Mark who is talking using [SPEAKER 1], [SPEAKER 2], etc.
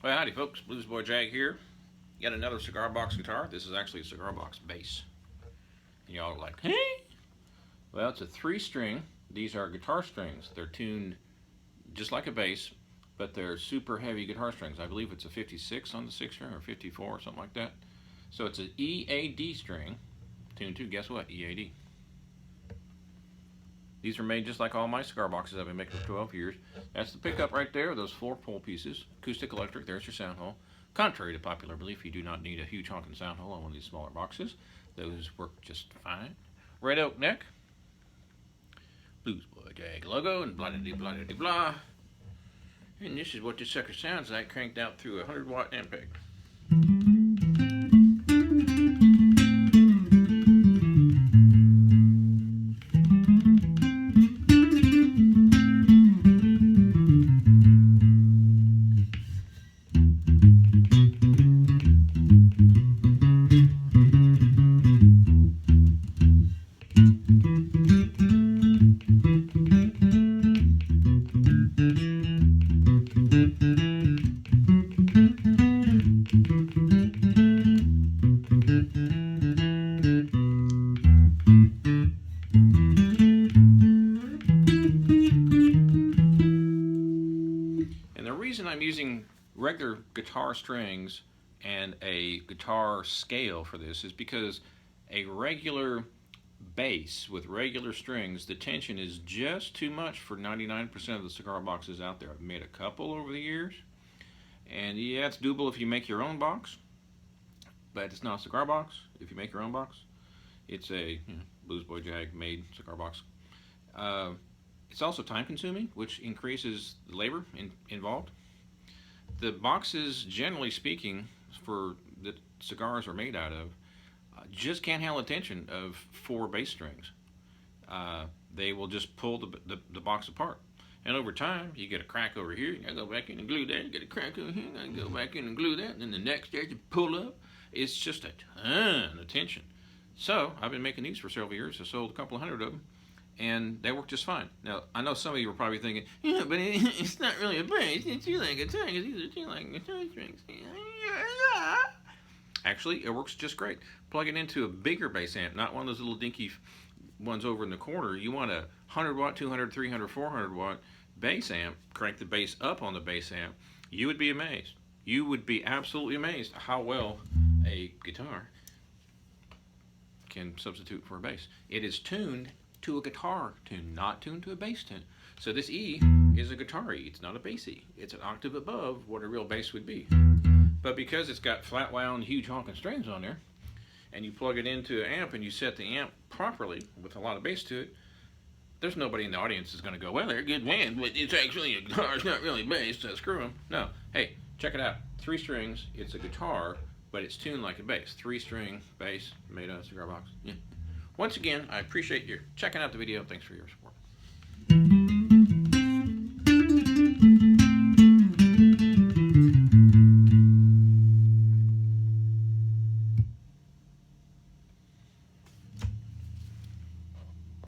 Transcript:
[SPEAKER 1] Well, howdy folks, Bluesboy Jag here. Yet another cigar box guitar. This is actually a cigar box bass. And y'all are like, hey? Well, it's a 3-string. These are guitar strings. They're tuned just like a bass, but they're super heavy guitar strings. I believe it's a 56 on the 6th string or 54 or something like that. So it's an EAD string tuned to, guess what, EAD. These are made just like all my cigar boxes I've been making for 12 years. That's the pickup right there, those 4 pole pieces. Acoustic electric, there's your sound hole. Contrary to popular belief, you do not need a huge honking sound hole on one of these smaller boxes. Those work just fine. Red oak neck. Bluesboy Jag logo and blah de blah de blah. And this is what this sucker sounds like cranked out through a 100-watt amp peg. I'm using regular guitar strings and a guitar scale for this is because a regular bass with regular strings, the tension is just too much for 99% of the cigar boxes out there. I've made a couple over the years, and yeah, it's doable if you make your own box, but it's not a cigar box if you make your own box. It's a Bluesboy Jag made cigar box. It's also time consuming, which increases the labor involved. The boxes, generally speaking, for the cigars are made out of, just can't handle the tension of 4 bass strings. They will just pull the box apart. And over time, you get a crack over here, you gotta go back in and glue that, you get a crack over here, you gotta go back in and glue that, and then the next day you pull up. It's just a ton of tension. So, I've been making these for several years. I sold a couple of hundred of them, and they work just fine. Now, I know some of you are probably thinking, yeah, but it's not really a bass, it's just like a guitar, because these are just like guitar strings. Actually, it works just great. Plug it into a bigger bass amp, not one of those little dinky ones over in the corner. You want a 100-watt, 200, 300, 400-watt bass amp, crank the bass up on the bass amp. You would be amazed. You would be absolutely amazed how well a guitar can substitute for a bass. It is tuned to a guitar tune, not tuned to a bass tune. So this E is a guitar E. It's not a bass E. It's an octave above what a real bass would be. But because it's got flat wound, huge honking strings on there, and you plug it into an amp and you set the amp properly with a lot of bass to it, there's nobody in the audience that's going to go, well, they're a good band, but it's actually a guitar. It's not really bass, so screw them. No. Hey, check it out. 3 strings. It's a guitar, but it's tuned like a bass. 3-string bass made out of cigar box. Yeah. Once again, I appreciate you checking out the video. Thanks for your support.